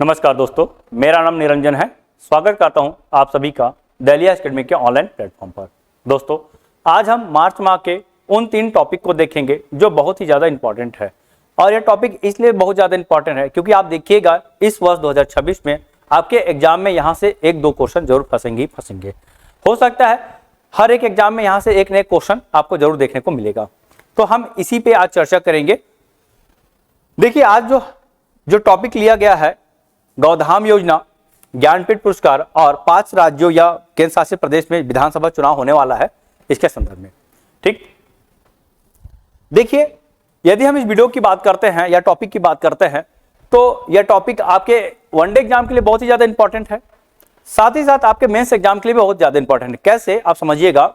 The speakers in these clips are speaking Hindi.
नमस्कार दोस्तों, मेरा नाम निरंजन है। स्वागत करता हूं आप सभी का दिल्ली एकेडमी के ऑनलाइन प्लेटफॉर्म पर। दोस्तों, आज हम मार्च माह के उन 3 टॉपिक को देखेंगे जो बहुत ही ज़्यादा इंपॉर्टेंट है। और यह टॉपिक इसलिए बहुत ज़्यादा इंपॉर्टेंट है क्योंकि आप देखिएगा इस वर्ष 2026 में आपके एग्जाम में यहाँ से 1-2 क्वेश्चन जरूर फंसेंगे। हो सकता है हर एक एग्जाम में यहाँ से एक नए क्वेश्चन आपको जरूर देखने को मिलेगा। तो हम इसी पे आज चर्चा करेंगे। देखिए, आज जो टॉपिक लिया गया है, गौधाम योजना, ज्ञानपीठ पुरस्कार और 5 राज्यों या केंद्र शासित प्रदेश में विधानसभा चुनाव होने वाला है, इसके संदर्भ में। ठीक, देखिए, यदि हम इस वीडियो की बात करते हैं या टॉपिक की बात करते हैं तो यह टॉपिक आपके वनडे एग्जाम के लिए बहुत ही ज्यादा इंपॉर्टेंट है, साथ ही साथ आपके मेंस एग्जाम के लिए भी बहुत ज्यादा इंपॉर्टेंट है। कैसे, आप समझिएगा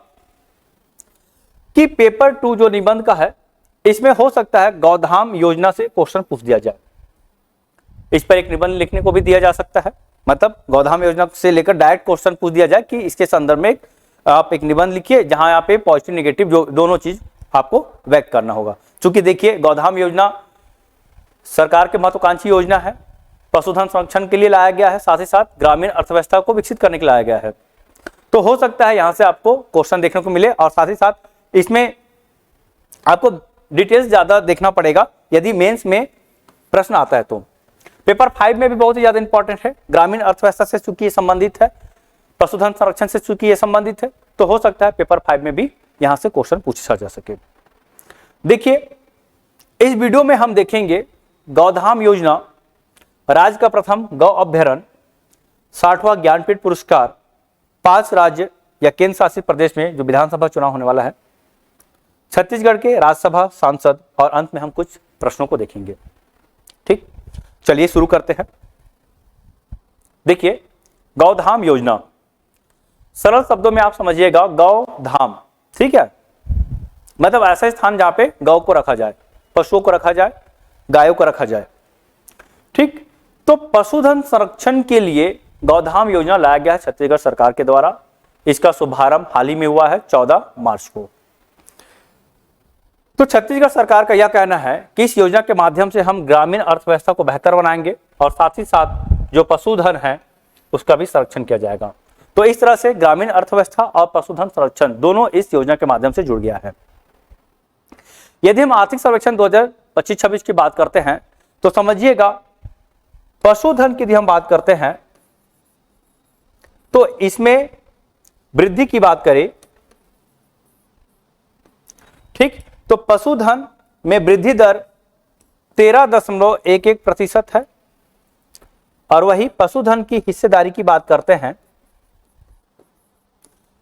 कि पेपर 2 जो निबंध का है, इसमें हो सकता है गौधाम योजना से क्वेश्चन पूछ दिया जाए। इस पर एक निबंध लिखने को भी दिया जा सकता है, मतलब गौधाम योजना से लेकर डायरेक्ट क्वेश्चन पूछ दिया जाए कि इसके संदर्भ में आप एक निबंध लिखिए जहां यहाँ पे पॉजिटिव नेगेटिव जो दोनों चीज आपको व्यक्त करना होगा। चूंकि देखिए, गौधाम योजना सरकार की महत्वाकांक्षी योजना है, पशुधन संरक्षण के लिए लाया गया है, साथ ही साथ ग्रामीण अर्थव्यवस्था को विकसित करने के लिए लाया गया है। तो हो सकता है यहाँ से आपको क्वेश्चन देखने को मिले और साथ ही साथ इसमें आपको डिटेल्स ज्यादा देखना पड़ेगा यदि मेंस में प्रश्न आता है। तो पेपर 5 में भी बहुत ही ज्यादा इंपॉर्टेंट है, ग्रामीण अर्थव्यवस्था से चूंकि ये संबंधित है, पशुधन संरक्षण से चूंकि ये संबंधित है, तो हो सकता है पेपर 5 में भी यहां से क्वेश्चन पूछा जा सके। देखिए, इस वीडियो में हम देखेंगे गौधाम योजना, राज्य का प्रथम गौ अभ्यारण्य, 60वां ज्ञानपीठ पुरस्कार, 5 राज्य या केंद्र शासित प्रदेश में जो विधानसभा चुनाव होने वाला है, छत्तीसगढ़ के राज्यसभा सांसद और अंत में हम कुछ प्रश्नों को देखेंगे। ठीक, चलिए शुरू करते हैं। देखिए, गौधाम योजना, सरल शब्दों में आप समझिएगा गौधाम, ठीक है, मतलब ऐसा स्थान जहां पे गौ को रखा जाए, पशुओं को रखा जाए, गायों को रखा जाए। ठीक, तो पशुधन संरक्षण के लिए गौधाम योजना लाया गया है छत्तीसगढ़ सरकार के द्वारा। इसका शुभारंभ हाल ही में हुआ है 14 मार्च को। तो छत्तीसगढ़ सरकार का यह कहना है कि इस योजना के माध्यम से हम ग्रामीण अर्थव्यवस्था को बेहतर बनाएंगे और साथ ही साथ जो पशुधन है उसका भी संरक्षण किया जाएगा। तो इस तरह से ग्रामीण अर्थव्यवस्था और पशुधन संरक्षण दोनों इस योजना के माध्यम से जुड़ गया है। यदि हम आर्थिक सर्वेक्षण 2025-26 की बात करते हैं तो समझिएगा, पशुधन की यदि हम बात करते हैं तो इसमें वृद्धि की बात करें, ठीक, तो पशुधन में वृद्धि दर 13.11% है और वही पशुधन की हिस्सेदारी की बात करते हैं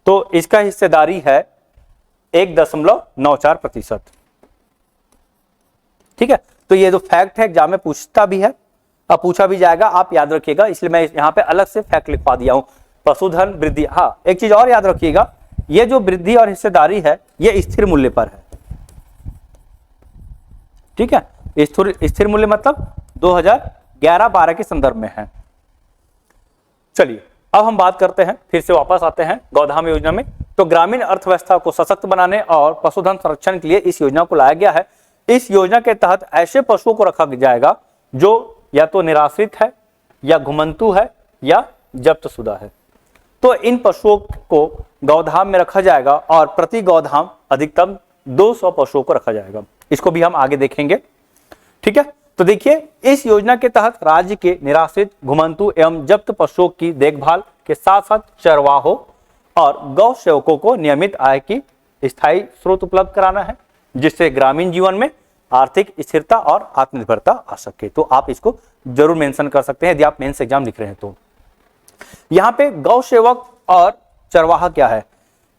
तो इसका हिस्सेदारी है 1.94%। ठीक है, तो ये जो फैक्ट है एग्जाम में पूछता भी है और पूछा भी जाएगा, आप याद रखिएगा, इसलिए मैं यहां पे अलग से फैक्ट लिखवा दिया हूं। पशुधन वृद्धि, हाँ, एक चीज और याद रखिएगा, ये जो वृद्धि और हिस्सेदारी है ये स्थिर मूल्य पर है। ठीक है, स्थिर मूल्य मतलब 2011-12 के संदर्भ में है। चलिए, अब हम बात करते हैं, फिर से वापस आते हैं गौधाम योजना में। तो ग्रामीण अर्थव्यवस्था को सशक्त बनाने और पशुधन संरक्षण के लिए इस योजना को लाया गया है। इस योजना के तहत ऐसे पशुओं को रखा जाएगा जो या तो निराश्रित है या घुमंतु है या जब्तशुदा है। तो इन पशुओं को गौधाम में रखा जाएगा और प्रति गौधाम अधिकतम 200 पशुओं को रखा जाएगा। इसको भी हम आगे देखेंगे। ठीक है, तो देखिए, इस योजना के तहत राज्य के निराश्रित, घुमंतु एवं जब्त पशुओं की देखभाल के साथ साथ चरवाहों और गौ सेवकों को नियमित आय की स्थायी स्रोत उपलब्ध कराना है, जिससे ग्रामीण जीवन में आर्थिक स्थिरता और आत्मनिर्भरता आ सके। तो आप इसको जरूर मेंशन कर सकते हैं यदि आप मेंस एग्जाम लिख रहे हैं तो। यहाँ पे गौ सेवक और चरवाहा क्या है,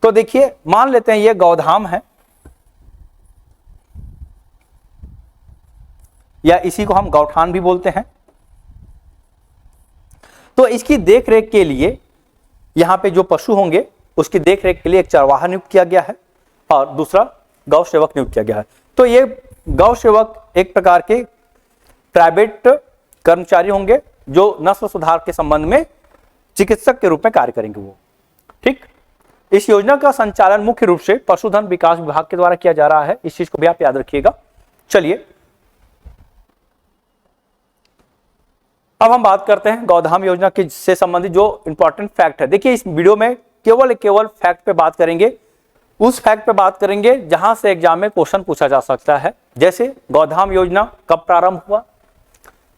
तो देखिए, मान लेते हैं ये गौधाम है या इसी को हम गौठान भी बोलते हैं। तो इसकी देखरेख के लिए यहां पे जो पशु होंगे उसकी देखरेख के लिए एक चरवाहा नियुक्त किया गया है और दूसरा गौ सेवक नियुक्त किया गया है। तो ये गौ सेवक एक प्रकार के प्राइवेट कर्मचारी होंगे जो नस्ल सुधार के संबंध में चिकित्सक के रूप में कार्य करेंगे वो। ठीक, इस योजना का संचालन मुख्य रूप से पशुधन विकास विभाग के द्वारा किया जा रहा है, इस चीज को भी आप याद रखिएगा। चलिए, अब हम बात करते हैं गौधाम योजना के से संबंधित जो इंपॉर्टेंट फैक्ट है। देखिए इस वीडियो में केवल फैक्ट पे बात करेंगे, उस फैक्ट पे बात करेंगे जहां से एग्जाम में क्वेश्चन पूछा जा सकता है। जैसे गौधाम योजना कब प्रारंभ हुआ,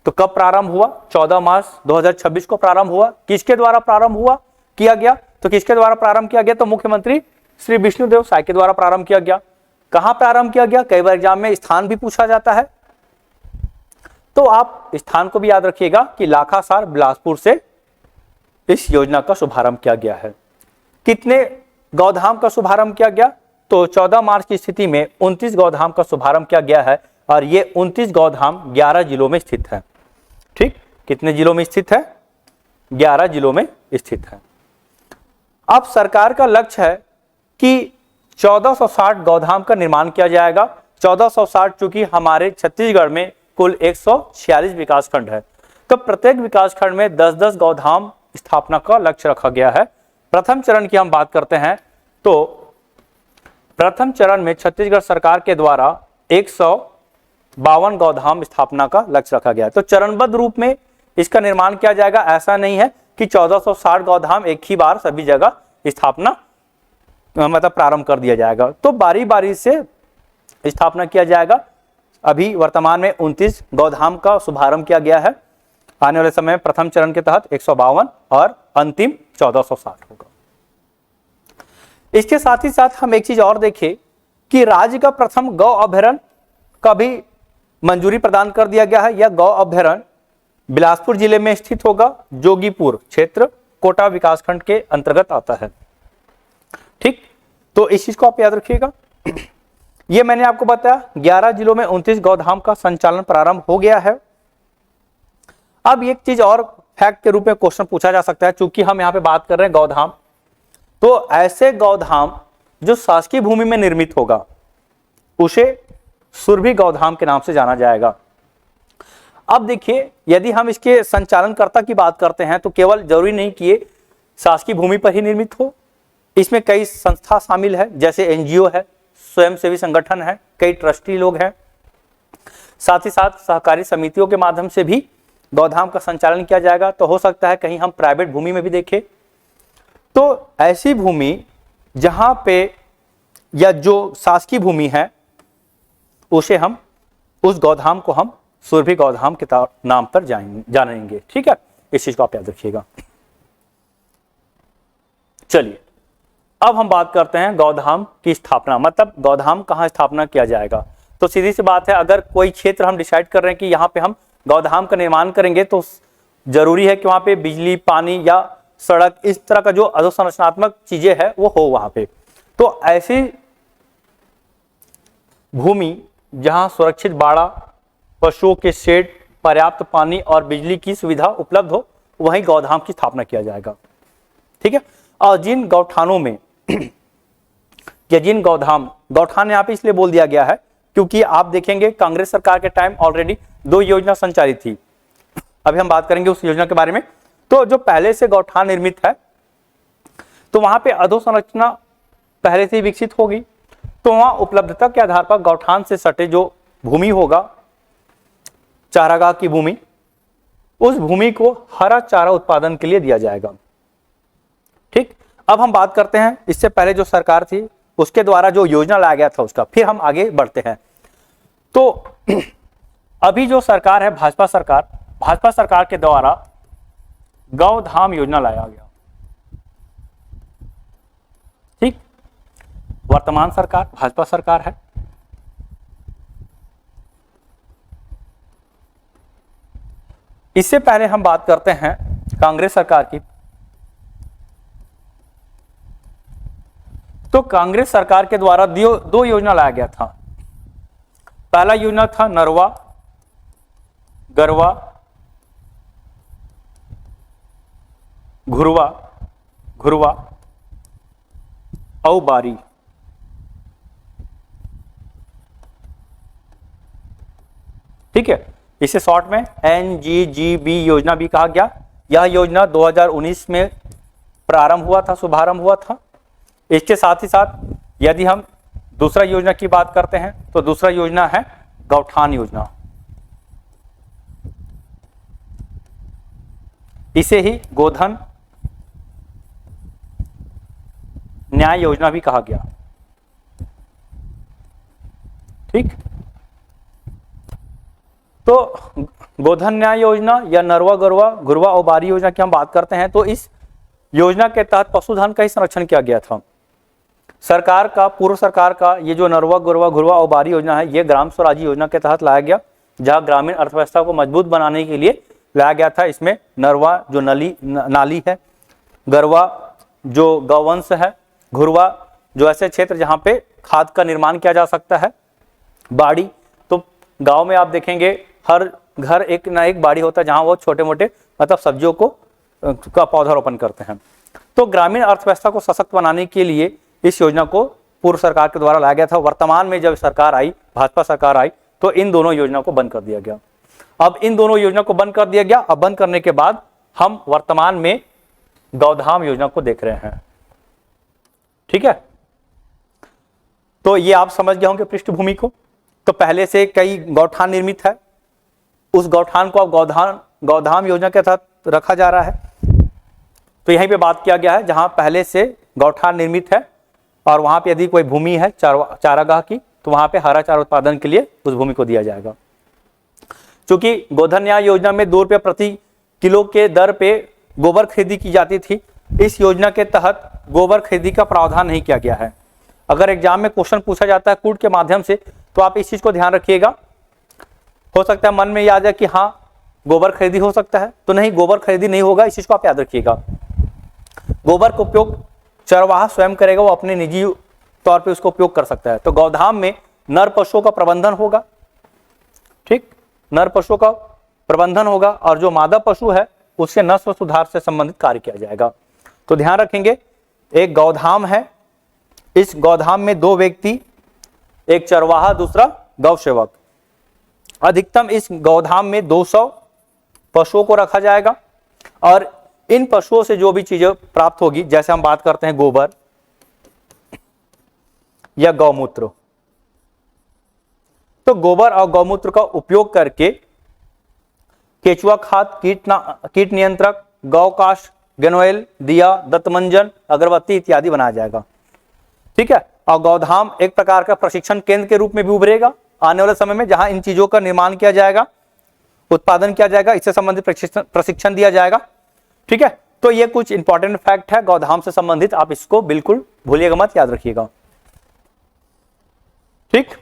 तो कब प्रारंभ हुआ, 14 मार्च 2026 को प्रारंभ हुआ। किसके द्वारा प्रारंभ हुआ किया गया, तो किसके द्वारा प्रारंभ किया गया, तो मुख्यमंत्री श्री विष्णुदेव साय के द्वारा प्रारंभ किया गया। कहां प्रारंभ किया गया, कई बार एग्जाम में स्थान भी पूछा जाता है, तो आप स्थान को भी याद रखिएगा कि लाखासार बिलासपुर से इस योजना का शुभारंभ किया गया है। कितने गौधाम का शुभारंभ किया गया, तो 14 मार्च की स्थिति में 29 गौधाम का शुभारंभ किया गया है और ये 29 गौधाम 11 जिलों में स्थित है। ठीक, कितने जिलों में स्थित है, 11 जिलों में स्थित है। अब सरकार का लक्ष्य है कि 1460 गौधाम का निर्माण किया जाएगा। 1460 चूंकि हमारे छत्तीसगढ़ में कुल 146 विकास खंड है, तो प्रत्येक विकास खंड में 10-10 गौधाम स्थापना का लक्ष्य रखा गया है। प्रथम चरण की हम बात करते हैं तो प्रथम चरण में छत्तीसगढ़ सरकार के द्वारा 152 गौधाम स्थापना का लक्ष्य रखा गया है। तो चरणबद्ध रूप में इसका निर्माण किया जाएगा। ऐसा नहीं है कि 1460 गौधाम एक ही बार सभी जगह स्थापना मतलब प्रारंभ कर दिया जाएगा, तो बारी बारी से स्थापना किया जाएगा। अभी वर्तमान में 29 गौधाम का शुभारंभ किया गया है। आने वाले समय में प्रथम चरण के तहत 152 और अंतिम 1460 होगा। इसके साथ ही साथ हम एक चीज और देखें कि राज्य का प्रथम गौ अभयारण्य का भी मंजूरी प्रदान कर दिया गया है। यह गौ अभयारण्य बिलासपुर जिले में स्थित होगा, जोगीपुर क्षेत्र कोटा विकासखंड के अंतर्गत आता है। ठीक, तो इस चीज को आप याद रखिएगा। ये मैंने आपको बताया 11 जिलों में 29 गौधाम का संचालन प्रारंभ हो गया है। अब एक चीज और फैक्ट के रूप में क्वेश्चन पूछा जा सकता है, चूंकि हम यहाँ पे बात कर रहे हैं गौधाम, तो ऐसे गौधाम जो शासकीय भूमि में निर्मित होगा उसे सुरभि गौधाम के नाम से जाना जाएगा। अब देखिए यदि हम इसके संचालनकर्ता की बात करते हैं तो केवल जरूरी नहीं कि ये शासकीय भूमि पर ही निर्मित हो, इसमें कई संस्था शामिल है, जैसे एनजीओ है, स्वयंसेवी संगठन है, कई ट्रस्टी लोग हैं, साथ ही साथ सहकारी समितियों के माध्यम से भी गौधाम का संचालन किया जाएगा। तो हो सकता है कहीं हम प्राइवेट भूमि में भी देखें। तो ऐसी भूमि जहां पे या जो शासकीय भूमि है उसे हम उस गौधाम को हम सुरभि गौधाम के नाम पर जानेंगे। ठीक है, इस चीज को आप याद रखिएगा। चलिए अब हम बात करते हैं गौधाम की स्थापना, मतलब गौधाम कहाँ स्थापना किया जाएगा। तो सीधी सी बात है, अगर कोई क्षेत्र हम डिसाइड कर रहे हैं कि यहाँ पे हम गौधाम का निर्माण करेंगे तो जरूरी है कि वहां पे बिजली, पानी या सड़क, इस तरह का जो अधोसंरचनात्मक चीजें हैं वो हो वहां पे। तो ऐसी भूमि जहां सुरक्षित बाड़ा, पशुओं के शेड, पर्याप्त पानी और बिजली की सुविधा उपलब्ध हो, वहीं गौधाम की स्थापना किया जाएगा। ठीक है, और जिन गौठानों में या जिन गौठान यहाँ पे इसलिए बोल दिया गया है क्योंकि आप देखेंगे कांग्रेस सरकार के टाइम ऑलरेडी 2 योजना संचालित थी। अभी हम बात करेंगे उस योजना के बारे में। तो जो पहले से गौठान निर्मित है तो वहां पे अधोसंरचना पहले से ही विकसित होगी, तो वहां उपलब्धता के आधार पर गौठान से सटे जो भूमि होगा, चारागाह की भूमि, उस भूमि को हरा चारा उत्पादन के लिए दिया जाएगा। ठीक, अब हम बात करते हैं इससे पहले जो सरकार थी उसके द्वारा जो योजना लाया गया था उसका, फिर हम आगे बढ़ते हैं। तो अभी जो सरकार है भाजपा सरकार के द्वारा गौधाम योजना लाया गया। ठीक, वर्तमान सरकार भाजपा सरकार है। इससे पहले हम बात करते हैं कांग्रेस सरकार की। तो कांग्रेस सरकार के द्वारा 2 योजना लाया गया था। पहला योजना था नरवा, गरवा, घुरवा और बारी। ठीक है, इसे शॉर्ट में NGGB योजना भी कहा गया। यह योजना 2019 में प्रारंभ हुआ था, शुभारंभ हुआ था। इसके साथ ही साथ यदि हम दूसरा योजना की बात करते हैं तो दूसरा योजना है गौठान योजना। इसे ही गोधन न्याय योजना भी कहा गया। ठीक, तो गोधन न्याय योजना या नरवा गरवा घुरवा और बारी योजना की हम बात करते हैं तो इस योजना के तहत पशुधन का ही संरक्षण किया गया था। सरकार का, पूर्व सरकार का ये जो नरवा गरवा घुरवा और बारी योजना है, ये ग्राम स्वराज योजना के तहत लाया गया, जहां ग्रामीण अर्थव्यवस्था को मजबूत बनाने के लिए लाया गया था। इसमें नरवा जो नाली है, गरवा जो गौवंश है, घुरवा जो ऐसे क्षेत्र जहां पे खाद का निर्माण किया जा सकता है, बाड़ी तो गांव में आप देखेंगे हर घर एक ना एक बाड़ी होता है जहां वो छोटे मोटे मतलब सब्जियों को का पौधारोपण करते हैं। तो ग्रामीण अर्थव्यवस्था को सशक्त बनाने के लिए इस योजना को पूर्व सरकार के द्वारा लाया गया था। वर्तमान में जब सरकार आई, भाजपा सरकार आई, तो इन दोनों योजना को बंद कर दिया गया। अब इन दोनों योजना को बंद कर दिया गया। अब बंद करने के बाद हम वर्तमान में गौधाम योजना को देख रहे हैं। ठीक है, तो ये आप समझ गए होंगे पृष्ठभूमि को। तो पहले से कई गौठान निर्मित है, उस गौठान को अब गौधाम योजना के तहत रखा जा रहा है। तो यहीं पे बात किया गया है जहां पहले से गौठान निर्मित है और वहां पे यदि कोई भूमि है चारागाह की, तो वहां पे हरा चारा उत्पादन के लिए उस भूमि को दिया जाएगा। क्योंकि गोधन न्याय योजना में 2 रुपये प्रति किलो के दर पे गोबर खरीदी की जाती थी, इस योजना के तहत गोबर खरीदी का प्रावधान नहीं किया गया है। अगर एग्जाम में क्वेश्चन पूछा जाता है कूट के माध्यम से, तो आप इस चीज को ध्यान रखिएगा। हो सकता है मन में याद है कि हाँ गोबर खरीदी हो सकता है, तो नहीं, गोबर खरीदी नहीं होगा, इस चीज को आप याद रखिएगा। गोबर का उपयोग चरवाहा स्वयं करेगा, वो अपने निजी तौर पे उसको उपयोग कर सकता है। तो गौधाम में नर पशुओं का प्रबंधन होगा। ठीक, नर पशुओं का प्रबंधन होगा और जो मादा पशु है उसके नस्ल सुधार से संबंधित कार्य किया जाएगा। तो ध्यान रखेंगे, एक गौधाम है, इस गौधाम में 2 व्यक्ति, एक चरवाहा दूसरा गौ सेवक। अधिकतम इस गौधाम में 200 पशुओं को रखा जाएगा और इन पशुओं से जो भी चीजें प्राप्त होगी, जैसे हम बात करते हैं गोबर या गौमूत्र, तो गोबर और गौमूत्र का उपयोग करके केचुआ खाद, कीट नियंत्रक, गौकाश, गेनोइल, दिया, दत्तमंजन, अगरबत्ती इत्यादि बनाया जाएगा। ठीक है, और गौधाम एक प्रकार का प्रशिक्षण केंद्र के रूप में भी उभरेगा आने वाले समय में, जहां इन चीजों का निर्माण किया जाएगा, उत्पादन किया जाएगा, इससे संबंधित प्रशिक्षण दिया जाएगा। ठीक है, तो ये कुछ इंपॉर्टेंट फैक्ट है गौधाम से संबंधित, आप इसको बिल्कुल भूलिएगा मत, याद रखिएगा। ठीक,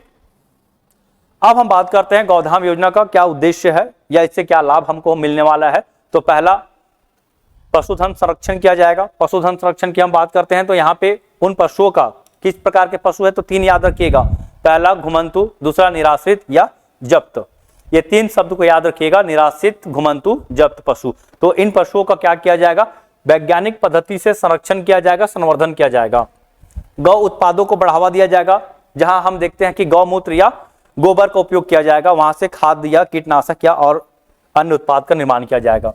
अब हम बात करते हैं गौधाम योजना का क्या उद्देश्य है या इससे क्या लाभ हमको मिलने वाला है। तो पहला, पशुधन संरक्षण किया जाएगा। पशुधन संरक्षण की हम बात करते हैं तो यहाँ पे उन पशुओं का, किस प्रकार के पशु है, तो 3 याद रखिएगा। पहला घुमंतु, दूसरा निराश्रित या जब्त। ये 3 शब्द को याद रखिएगा, निराश्रित, घुमंतु, जब्त पशु। तो इन पशुओं का क्या किया जाएगा, वैज्ञानिक पद्धति से संरक्षण किया जाएगा, संवर्धन किया जाएगा। गौ उत्पादों को बढ़ावा दिया जाएगा, जहां हम देखते हैं कि गौमूत्र या गोबर का उपयोग किया जाएगा, वहां से खाद या कीटनाशक या और अन्य उत्पाद का निर्माण किया जाएगा।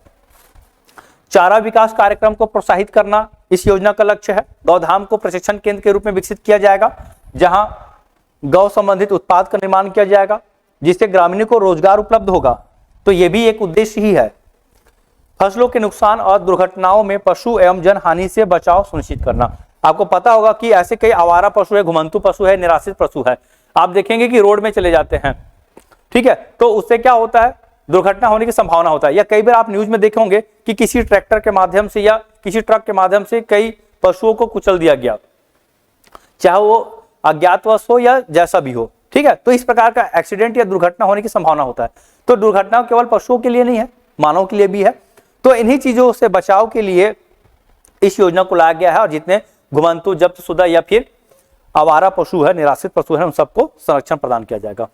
चारा विकास कार्यक्रम को प्रोत्साहित करना इस योजना का लक्ष्य है। गौधाम को प्रशिक्षण केंद्र के रूप में विकसित किया जाएगा, जहां गौ संबंधित उत्पाद का निर्माण किया जाएगा, जिससे ग्रामीणों को रोजगार उपलब्ध होगा। तो यह भी एक उद्देश्य ही है। फसलों के नुकसान और दुर्घटनाओं में पशु एवं जन हानि से बचाव सुनिश्चित करना। आपको पता होगा कि ऐसे कई आवारा पशु है, घुमंतु पशु है, निराश्रित पशु है, आप देखेंगे कि रोड में चले जाते हैं। ठीक है, तो उससे क्या होता है, दुर्घटना होने की संभावना होता है। या कई बार आप न्यूज में देखे होंगे कि किसी ट्रैक्टर के माध्यम से या किसी ट्रक के माध्यम से कई पशुओं को कुचल दिया गया, चाहे वो अज्ञातवश हो या जैसा भी हो। ठीक है, तो इस प्रकार का एक्सीडेंट या दुर्घटना होने की संभावना होता है। तो दुर्घटना केवल पशुओं के लिए नहीं है, मानव के लिए भी है। तो इन्हीं चीजों से बचाव के लिए इस योजना को लाया गया है और जितने घुमंतु, जब्तशुदा या फिर आवारा पशु है, निराश्रित पशु है, उन सबको संरक्षण प्रदान किया जाएगा।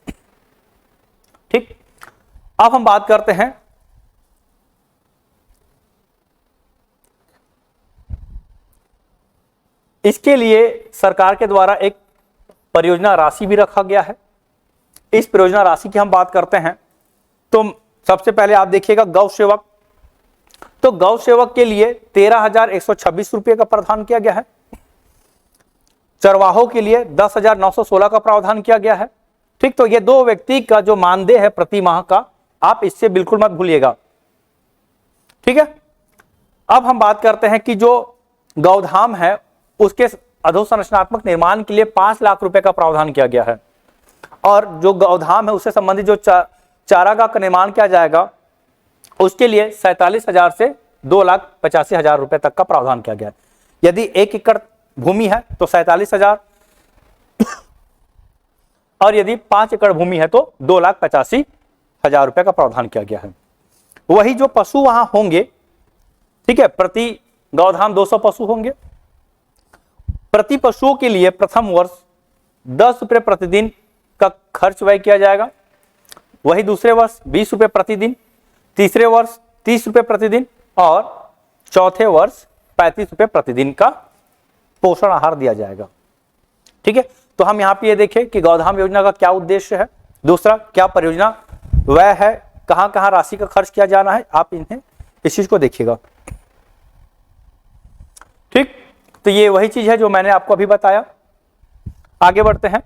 ठीक, अब हम बात करते हैं इसके लिए सरकार के द्वारा एक परियोजना राशि भी रखा गया है। इस परियोजना राशि की हम बात करते हैं तो सबसे पहले आप देखिएगा गौ सेवक। तो गौ सेवक के लिए 13,126 रुपये का प्रावधान किया गया है। चरवाहों के लिए 10,916 का प्रावधान किया गया है। ठीक, तो ये 2 व्यक्ति का जो मानदेय है प्रति माह का, आप इससे बिल्कुल मत भूलिएगा। ठीक है, अब हम बात करते हैं कि जो गौधाम है उसके अधोसंरचनात्मक निर्माण के लिए 5 लाख रुपए का प्रावधान किया गया है, और जो गौधाम है उससे संबंधित जो चारागाह का निर्माण किया जाएगा उसके लिए 47,000 से 2,85,000 रुपए तक का प्रावधान किया गया है। यदि 1 एकड़ भूमि है तो 47,000, और यदि 5 एकड़ भूमि है तो 2,85,000 रुपए का प्रावधान किया गया है। वही जो पशु वहां होंगे, ठीक है, प्रति गौधाम 200 पशु होंगे। प्रति पशुओं के लिए प्रथम वर्ष 10 रुपए प्रतिदिन का खर्च व्यय किया जाएगा, वही दूसरे वर्ष 20 रुपए प्रतिदिन, तीसरे वर्ष 30 रुपए प्रतिदिन और चौथे वर्ष 35 रुपए प्रतिदिन का पोषण आहार दिया जाएगा। ठीक है, तो हम यहाँ पे ये देखें कि गौधाम योजना का क्या उद्देश्य है, दूसरा क्या परियोजना वह है, कहां कहां राशि का खर्च किया जाना है, आप इन्हें इस चीज को देखिएगा। ठीक, तो ये वही चीज है जो मैंने आपको अभी बताया। आगे बढ़ते हैं,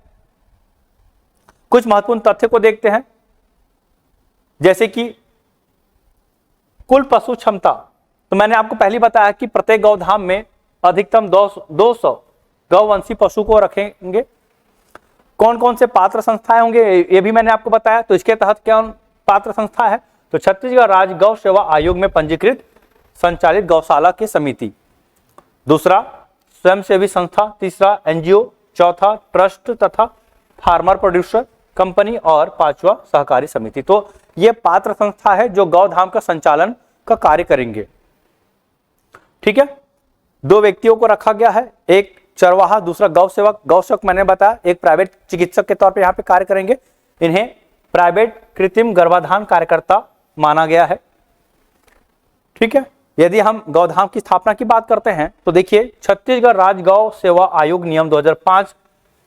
कुछ महत्वपूर्ण तथ्य को देखते हैं, जैसे कि कुल पशु क्षमता। तो मैंने आपको पहले बताया कि प्रत्येक गौधाम में अधिकतम 200 गौवंशी पशु को रखेंगे। कौन कौन से पात्र संस्थाएं होंगे ये भी मैंने आपको बताया। तो इसके तहत क्या पात्र संस्था है, तो छत्तीसगढ़ राज्य गौ सेवा आयोग में पंजीकृत संचालित गौशाला की समिति, दूसरा स्वयंसेवी संस्था, तीसरा एनजीओ, चौथा ट्रस्ट तथा फार्मर प्रोड्यूसर कंपनी और पांचवा सहकारी समिति। तो ये पात्र संस्था है जो गौधाम का संचालन का कार्य करेंगे। ठीक है, 2 व्यक्तियों को रखा गया है, एक चरवाहा, दूसरा गौ सेवक। गौ सेवक मैंने बताया एक प्राइवेट चिकित्सक के तौर पे यहाँ पे कार्य करेंगे। इन्हें प्राइवेट कृत्रिम गर्भाधान कार्यकर्ता माना गया है। ठीक है, यदि हम गौधाम की स्थापना की बात करते हैं तो देखिए, छत्तीसगढ़ राज्य गौ सेवा आयोग नियम 2005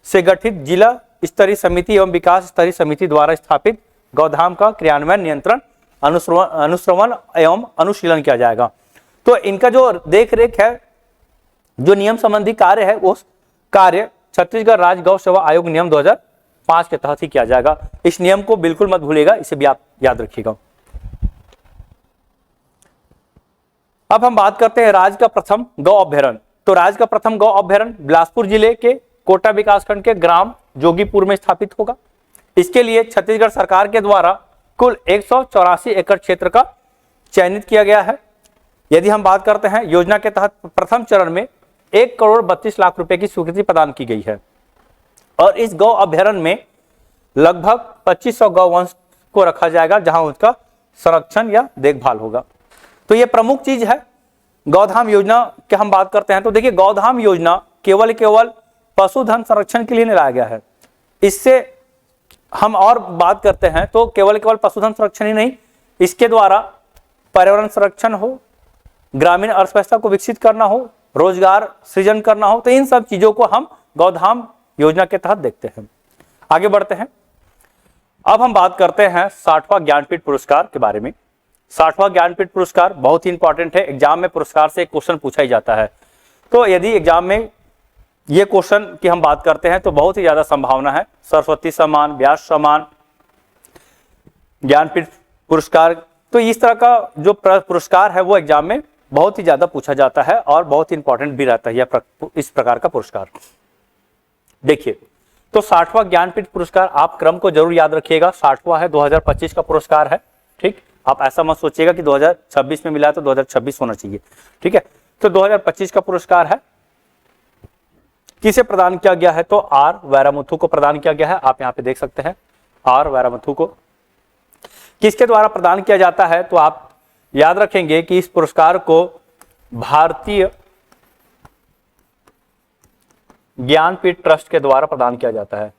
से गठित जिला स्तरीय समिति एवं विकास स्तरीय समिति द्वारा स्थापित गौधाम का क्रियान्वयन, नियंत्रण, अनुश्रवण एवं अनुशीलन किया जाएगा। तो इनका जो देख रेख है, जो नियम संबंधी कार्य है, उस कार्य छत्तीसगढ़ राज्य गौ सेवा आयोग नियम 2005 के तहत ही किया जाएगा। इस नियम को बिल्कुल मत भूलिएगा, इसे भी आप याद रखिएगा। अब हम बात करते हैं राज्य का प्रथम गौ अभ्यारण्य। तो राज्य का प्रथम गौ अभ्यारण्य बिलासपुर जिले के कोटा विकासखंड के ग्राम जोगीपुर में स्थापित होगा। इसके लिए छत्तीसगढ़ सरकार के द्वारा कुल 184 एकड़ क्षेत्र का चयनित किया गया है। यदि हम बात करते हैं, योजना के तहत प्रथम चरण में 1,32,00,000 रुपए की स्वीकृति प्रदान की गई है, और इस गौ अभ्यारण्य में लगभग 2500 गौवंश को रखा जाएगा, जहां उसका संरक्षण या देखभाल होगा। तो ये प्रमुख चीज है गौधाम योजना की हम बात करते हैं। तो देखिए, गौधाम योजना केवल पशुधन संरक्षण के लिए नहीं लाया गया है। इससे हम और बात करते हैं तो केवल पशुधन संरक्षण ही नहीं, इसके द्वारा पर्यावरण संरक्षण हो, ग्रामीण अर्थव्यवस्था को विकसित करना हो, रोजगार सृजन करना हो, तो इन सब चीजों को हम गौधाम योजना के तहत देखते हैं। आगे बढ़ते हैं, अब हम बात करते हैं 60वां ज्ञानपीठ पुरस्कार के बारे में। 60वां ज्ञानपीठ पुरस्कार बहुत ही इंपॉर्टेंट है, एग्जाम में पुरस्कार से एक क्वेश्चन पूछा ही जाता है। तो यदि एग्जाम में ये क्वेश्चन की हम बात करते हैं तो बहुत ही ज्यादा संभावना है। सरस्वती सम्मान, व्यास सम्मान, ज्ञानपीठ पुरस्कार, तो इस तरह का जो पुरस्कार है वो एग्जाम में बहुत ही ज्यादा पूछा जाता है और बहुत ही इंपॉर्टेंट भी रहता है इस प्रकार का पुरस्कार। देखिए, तो 60वां ज्ञानपीठ पुरस्कार आप क्रम को जरूर याद रखिएगा। 60वां है, 2025 का पुरस्कार है। ठीक, आप ऐसा मत सोचिएगा कि 2026 में मिला तो 2026 होना चाहिए। ठीक है, तो 2025 का पुरस्कार है, किसे प्रदान किया गया है, तो आर वैरामुथु को प्रदान किया गया है। आप यहाँ पे देख सकते हैं आर वैरामुथु को। किसके द्वारा प्रदान किया जाता है, तो आप याद रखेंगे कि इस पुरस्कार को भारतीय ज्ञानपीठ ट्रस्ट के द्वारा प्रदान किया जाता है।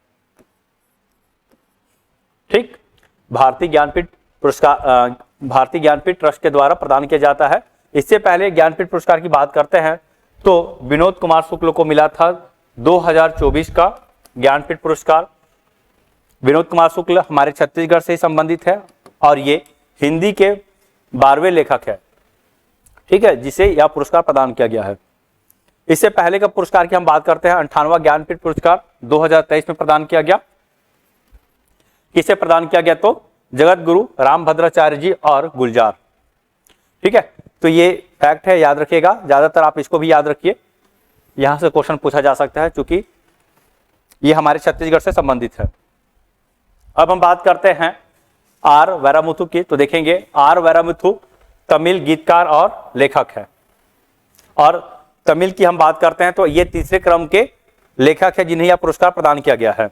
ठीक, भारतीय ज्ञानपीठ पुरस्कार भारतीय ज्ञानपीठ ट्रस्ट के द्वारा प्रदान किया जाता है। इससे पहले ज्ञानपीठ पुरस्कार की बात करते हैं तो विनोद कुमार शुक्ल को मिला था 2024 का ज्ञानपीठ पुरस्कार। विनोद कुमार शुक्ल हमारे छत्तीसगढ़ से ही संबंधित है और ये हिंदी के 12वें लेखक है। ठीक है, जिसे यह पुरस्कार प्रदान किया गया है। इससे पहले का पुरस्कार की हम बात करते हैं, 58वां ज्ञानपीठ पुरस्कार 2023 में प्रदान किया गया। किसे प्रदान किया गया, तो जगत गुरु रामभद्राचार्य जी और गुलजार। ठीक है, तो ये फैक्ट है, याद रखिएगा। ज्यादातर आप इसको भी याद रखिए, यहां से क्वेश्चन पूछा जा सकता है क्योंकि ये हमारे छत्तीसगढ़ से संबंधित है। अब हम बात करते हैं आर वैरामुथु की, तो देखेंगे आर वैरामुथु तमिल गीतकार और लेखक है। और तमिल की हम बात करते हैं तो ये तीसरे क्रम के लेखक है जिन्हें यह पुरस्कार प्रदान किया गया है।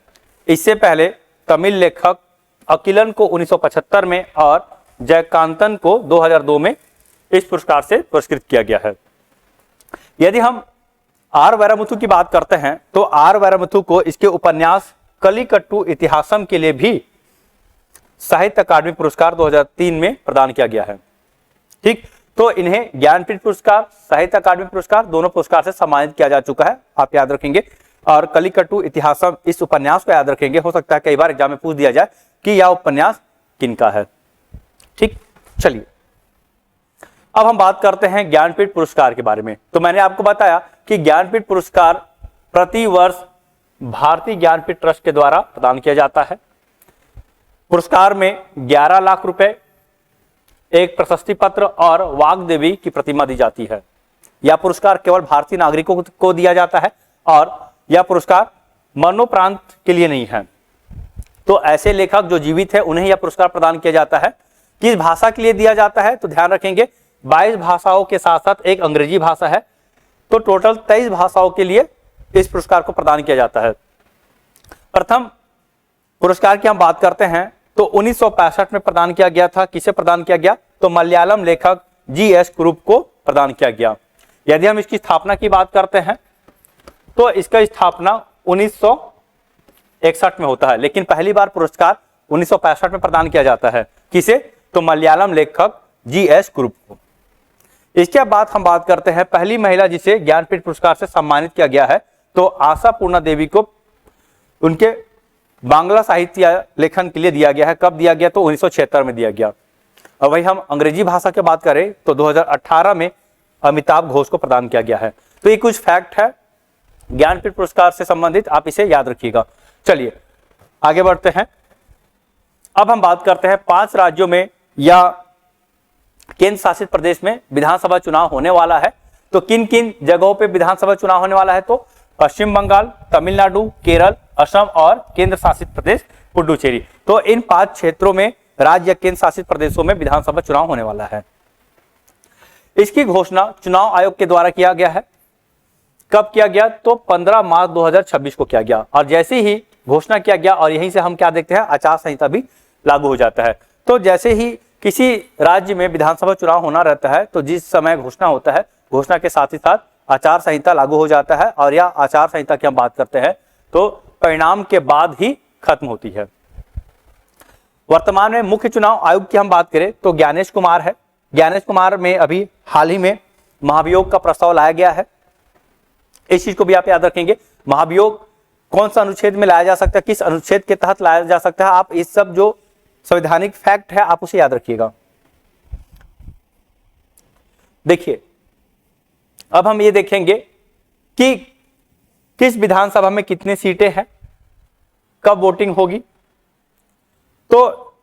इससे पहले तमिल लेखक अकिलन को 1975 में और जयकांतन को 2002 में इस पुरस्कार से पुरस्कृत किया गया है। यदि हम आर वैरामुथु की बात करते हैं तो आर वैरामुथु को इसके उपन्यास कलिकट्टू इतिहासम के लिए भी साहित्य अकादमी पुरस्कार 2003 में प्रदान किया गया है। ठीक, तो इन्हें ज्ञानपीठ पुरस्कार, साहित्य अकादमी पुरस्कार, दोनों पुरस्कार से सम्मानित किया जा चुका है, आप याद रखेंगे। और कलिकट्टू इतिहासम, इस उपन्यास को याद रखेंगे, हो सकता है कई बार एग्जाम में पूछ दिया जाए कि यह उपन्यास किनका है। ठीक, चलिए अब हम बात करते हैं ज्ञानपीठ पुरस्कार के बारे में। तो मैंने आपको बताया कि ज्ञानपीठ पुरस्कार प्रति वर्ष भारतीय ज्ञानपीठ ट्रस्ट के द्वारा प्रदान किया जाता है। पुरस्कार में 11 लाख रुपए, एक प्रशस्ति पत्र और वाग्देवी की प्रतिमा दी जाती है। यह पुरस्कार केवल भारतीय नागरिकों को दिया जाता है और यह पुरस्कार मरणोपरांत के लिए नहीं है। तो ऐसे लेखक जो जीवित है उन्हें यह पुरस्कार प्रदान किया जाता है। किस भाषा के लिए दिया जाता है तो ध्यान रखेंगे 22 भाषाओं के साथ साथ एक अंग्रेजी भाषा है, तो टोटल 23 भाषाओं के लिए इस पुरस्कार को प्रदान किया जाता है। प्रथम पुरस्कार की हम बात करते हैं तो 1965 में प्रदान किया गया था। किसे प्रदान किया गया तो मलयालम लेखक GS कुरुप को प्रदान किया गया। यदि हम इसकी स्थापना की बात करते हैं तो इसका स्थापना 1961 में होता है, लेकिन पहली बार पुरस्कार 1965 में प्रदान किया जाता है। किसे तो मलयालम लेखक GS कुरुप को। इसके बाद हम बात करते हैं पहली महिला जिसे ज्ञानपीठ पुरस्कार से सम्मानित किया गया है, तो आशा पूर्णा देवी को उनके बांग्ला साहित्य लेखन के लिए दिया गया है। कब दिया गया तो 1976 में दिया गया। और वही हम अंग्रेजी भाषा की बात करें तो 2018 में अमिताभ घोष को प्रदान किया गया है। तो ये कुछ फैक्ट है ज्ञानपीठ पुरस्कार से संबंधित, आप इसे याद रखिएगा। चलिए आगे बढ़ते हैं। अब हम बात करते हैं 5 राज्यों में या केंद्र शासित प्रदेश में विधानसभा चुनाव होने वाला है। तो किन किन जगहों पे विधानसभा चुनाव होने वाला है तो पश्चिम बंगाल, तमिलनाडु, केरल, असम और केंद्र शासित प्रदेश पुडुचेरी। तो इन 5 क्षेत्रों में, राज्य या केंद्र शासित प्रदेशों में विधानसभा चुनाव होने वाला है। इसकी घोषणा चुनाव आयोग के द्वारा किया गया है। कब किया गया तो 15 मार्च 2026 को किया गया। और जैसे ही घोषणा किया गया और यहीं से हम क्या देखते हैं आचार संहिता भी लागू हो जाता है। तो जैसे ही किसी राज्य में विधानसभा चुनाव होना रहता है तो जिस समय घोषणा होता है, घोषणा के साथ ही साथ आचार संहिता लागू हो जाता है। और यह आचार संहिता की हम बात करते हैं तो परिणाम के बाद ही खत्म होती है। वर्तमान में मुख्य चुनाव आयुक्त की हम बात करें तो ज्ञानेश कुमार है। ज्ञानेश कुमार में अभी हाल ही में महाभियोग का प्रस्ताव लाया गया है। इस चीज को भी आप याद रखेंगे। महाभियोग कौन सा अनुच्छेद में लाया जा सकता है, किस अनुच्छेद के तहत लाया जा सकता है, आप इस सब जो संवैधानिक फैक्ट है आप उसे याद रखिएगा। देखिए अब हम ये देखेंगे कि किस विधानसभा में कितनी सीटें हैं, कब वोटिंग होगी। तो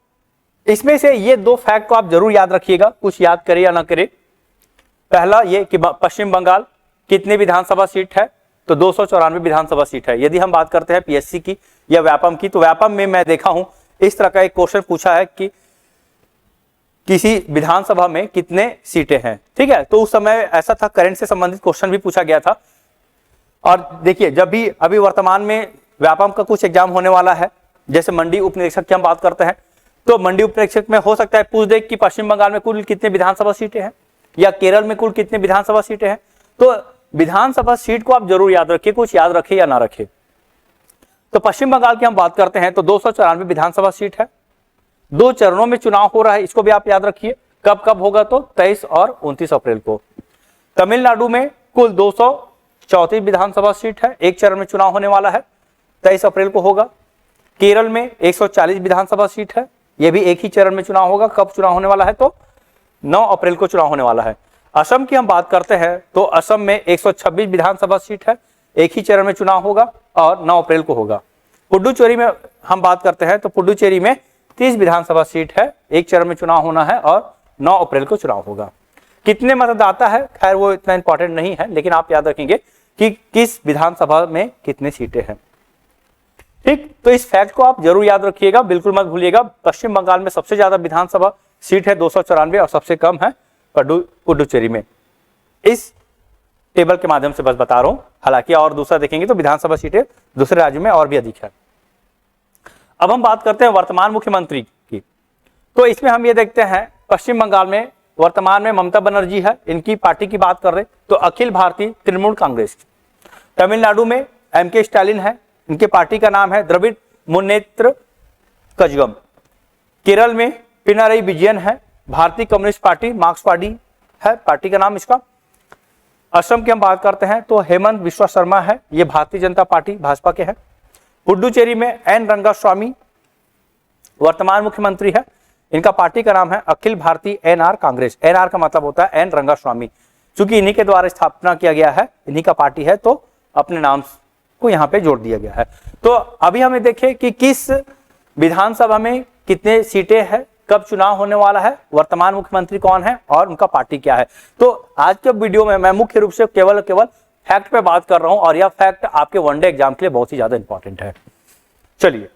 इसमें से ये 2 फैक्ट को आप जरूर याद रखिएगा, कुछ याद करें या ना करें। पहला ये कि पश्चिम बंगाल कितनी विधानसभा सीट है तो 294 विधानसभा सीट है। यदि हम बात करते हैं PSC की या व्यापम की, तो व्यापम में मैं देखा हूं इस तरह का एक क्वेश्चन पूछा है कि किसी विधानसभा में कितने सीटें हैं। ठीक है, तो उस समय ऐसा था, करंट से संबंधित क्वेश्चन भी पूछा गया था। और देखिए जब भी अभी वर्तमान में व्यापम का कुछ एग्जाम होने वाला है, जैसे मंडी उप निरीक्षक की हम बात करते हैं, तो मंडी उप निरीक्षक में हो सकता है पूछ दे कि पश्चिम बंगाल में कुल कितने विधानसभा सीटें हैं या केरल में कुल कितने विधानसभा सीटें हैं। तो विधानसभा सीट को आप जरूर याद रखिए, कुछ याद रखे या ना रखे। तो पश्चिम बंगाल की हम बात करते हैं तो 294 विधानसभा सीट है। 2 चरणों में चुनाव हो रहा है, इसको भी आप याद रखिए। कब कब होगा तो 23 और 29 अप्रैल को। तमिलनाडु में कुल 234 विधानसभा सीट है, 1 चरण में चुनाव होने वाला है, 23 अप्रैल को होगा। केरल में 140 विधानसभा सीट है, यह भी एक ही चरण में चुनाव होगा। कब चुनाव होने वाला है तो 9 अप्रैल को चुनाव होने वाला है। असम की हम बात करते हैं तो असम में 126 विधानसभा सीट है, एक ही चरण में चुनाव होगा और 9 अप्रैल को होगा। पुडुचेरी में हम बात करते हैं तो पुडुचेरी में 30 विधानसभा सीट है, एक चरण में चुनाव होना है और 9 अप्रैल को चुनाव होगा। कितने मतदाता है, खैर वो इतना इंपॉर्टेंट नहीं है, लेकिन आप याद रखेंगे कि किस विधानसभा में कितने सीटें हैं। ठीक, तो इस फैक्ट को आप जरूर याद रखिएगा, बिल्कुल मत भूलिएगा। पश्चिम बंगाल में सबसे ज्यादा विधानसभा सीट है 294 और सबसे कम है पुडुचेरी में। इस टेबल के माध्यम से बस बता रहा हूं, हालांकि और दूसरा देखेंगे तो विधानसभा सीटें दूसरे राज्यों में और भी अधिक है। अब हम बात करते हैं वर्तमान मुख्यमंत्री की। तो इसमें हम ये देखते हैं पश्चिम बंगाल में वर्तमान में ममता बनर्जी है, इनकी पार्टी की बात कर रहे तो अखिल भारतीय तृणमूल कांग्रेस। तमिलनाडु में एमके स्टालिन है, इनके पार्टी का नाम है द्रविड़ मुन्नेत्र कजगम। केरल में पिनाराई विजयन है, भारतीय कम्युनिस्ट पार्टी मार्क्सवादी है पार्टी का नाम इसका। असम की हम बात करते हैं तो हेमंत बिस्वा शर्मा है, ये भारतीय जनता पार्टी भाजपा के हैं। पुडुचेरी में एन रंगास्वामी वर्तमान मुख्यमंत्री है, इनका पार्टी का नाम है अखिल भारतीय एनआर कांग्रेस। एनआर का मतलब होता है एन रंगास्वामी, चूंकि इन्हीं के द्वारा स्थापना किया गया है, इन्हीं का पार्टी है तो अपने नाम को यहाँ पे जोड़ दिया गया है। तो अभी हमें देखें कि किस विधानसभा में कितने सीटें हैं, कब चुनाव होने वाला है, वर्तमान मुख्यमंत्री कौन है और उनका पार्टी क्या है। तो आज के वीडियो में मैं मुख्य रूप से केवल फैक्ट पे बात कर रहा हूं और यह फैक्ट आपके वनडे एग्जाम के लिए बहुत ही ज्यादा इंपॉर्टेंट है। चलिए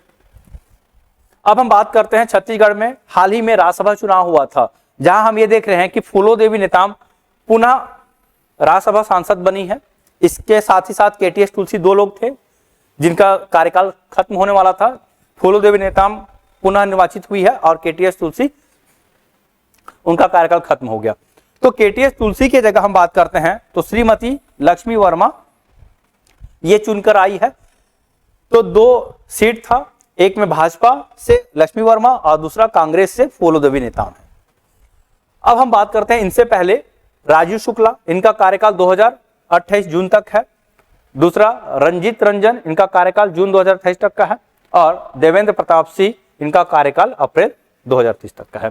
अब हम बात करते हैं छत्तीसगढ़ में हाल ही में राज्यसभा चुनाव हुआ था, जहां हम ये देख रहे हैं कि फूलो देवी नेताम पुनः राज्यसभा सांसद बनी है। इसके साथ ही साथ केटीएस तुलसी दो लोग थे जिनका कार्यकाल खत्म होने वाला था। फूलो देवी नेताम पुनः निर्वाचित हुई है और केटीएस तुलसी उनका कार्यकाल खत्म हो गया। तो केटीएस तुलसी की जगह हम बात करते हैं तो श्रीमती लक्ष्मी वर्मा ये चुनकर आई है। तो दो सीट था, एक में भाजपा से लक्ष्मी वर्मा और दूसरा कांग्रेस से फूलो देवी नेताम है। अब हम बात करते हैं इनसे पहले राजीव शुक्ला, इनका कार्यकाल 2028 जून तक है। दूसरा रंजीत रंजन, इनका कार्यकाल जून 2028 तक का है और देवेंद्र प्रताप सिंह, इनका कार्यकाल अप्रैल 2030 तक का है।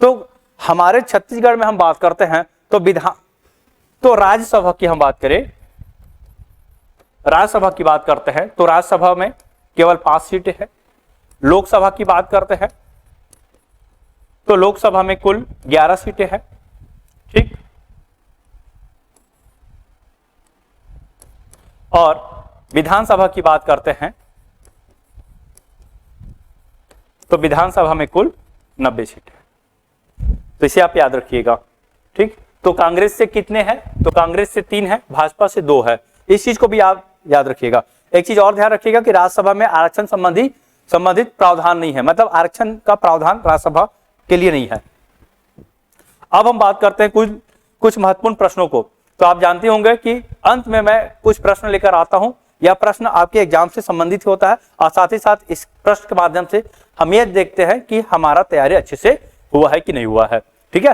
तो हमारे छत्तीसगढ़ में हम बात करते हैं तो राज्यसभा की हम बात करें, राज्यसभा की बात करते हैं तो राज्यसभा में केवल 5 सीटें हैं। लोकसभा की बात करते हैं तो लोकसभा में कुल 11 सीटें हैं। ठीक, और विधानसभा की बात करते हैं तो विधानसभा में कुल 90 सीटें हैं। तो इसे आप याद रखिएगा। ठीक, तो कांग्रेस से कितने हैं, तो कांग्रेस से 3 है, भाजपा से 2 है। इस चीज को भी आप याद रखिएगा। एक चीज और ध्यान रखिएगा कि राज्यसभा में आरक्षण संबंधित प्रावधान नहीं है, मतलब आरक्षण का प्रावधान राज्यसभा के लिए नहीं है। अब हम बात करते हैं कुछ महत्वपूर्ण प्रश्नों को। तो आप जानते होंगे कि अंत में मैं कुछ प्रश्न लेकर आता हूं, यह प्रश्न आपके एग्जाम से संबंधित होता है और साथ ही साथ इस प्रश्न के माध्यम से हम ये देखते हैं कि हमारा तैयारी अच्छे से हुआ है कि नहीं हुआ है। ठीक है,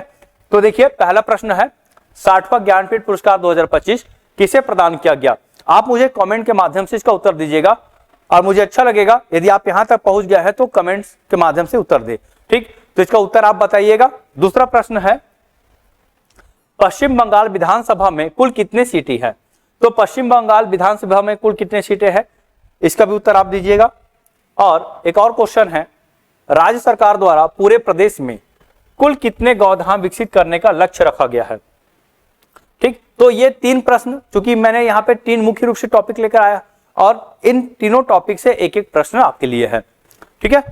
तो देखिए पहला प्रश्न है 60वां ज्ञानपीठ पुरस्कार 2025 किसे प्रदान किया गया। आप मुझे कमेंट के माध्यम से इसका उत्तर दीजिएगा और मुझे अच्छा लगेगा यदि आप यहां तक पहुंच गया है तो कमेंट्स के माध्यम से उत्तर दे। ठीक, तो इसका उत्तर आप बताइएगा। दूसरा प्रश्न है पश्चिम बंगाल विधानसभा में कुल कितने सीटें हैं। तो पश्चिम बंगाल विधानसभा में कुल कितने सीटें हैं, इसका भी उत्तर आप दीजिएगा। और एक और क्वेश्चन है राज्य सरकार द्वारा पूरे प्रदेश में कुल कितने गौधाम विकसित करने का लक्ष्य रखा गया है। ठीक, तो ये 3 प्रश्न, चूंकि मैंने यहाँ पे 3 मुख्य रूप से टॉपिक लेकर आया और इन तीनों टॉपिक से एक एक प्रश्न आपके लिए है। ठीक है,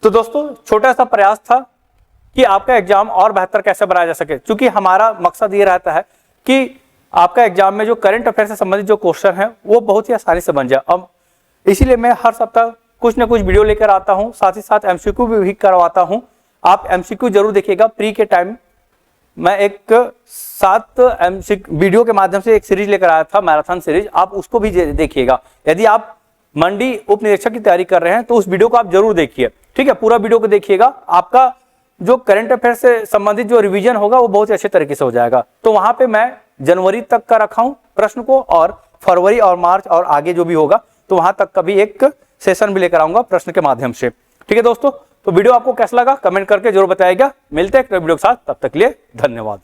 तो दोस्तों छोटा सा प्रयास था कि आपका एग्जाम और बेहतर कैसे बनाया जा सके, क्योंकि हमारा मकसद ये रहता है कि आपका एग्जाम में जो करंट अफेयर से संबंधित जो क्वेश्चन है वो बहुत ही आसानी से बन जाए। अब इसीलिए मैं हर सप्ताह कुछ ना कुछ वीडियो लेकर आता हूं, साथ ही साथ एमसीक्यू भी करवाता हूं। आप एमसीक्यू जरूर देखिएगा। प्री के टाइम मैं एक 7 वीडियो के माध्यम से एक सीरीज लेकर आया था, मैराथन सीरीज, आप उसको भी देखिएगा। यदि आप मंडी उप निरीक्षक की तैयारी कर रहे हैं तो उस वीडियो को आप जरूर देखिए। ठीक है, पूरा वीडियो को देखिएगा, आपका जो करंट अफेयर से संबंधित जो रिवीजन होगा वो बहुत ही अच्छे तरीके से हो जाएगा। तो वहां पे मैं जनवरी तक का रखा हूं प्रश्न को और फरवरी और मार्च और आगे जो भी होगा तो वहां तक का भी एक सेशन भी लेकर आऊंगा प्रश्न के माध्यम से। ठीक है दोस्तों, तो वीडियो आपको कैसा लगा कमेंट करके जरूर बताइएगा। मिलते हैं एक वीडियो के साथ, तब तक के लिए धन्यवाद।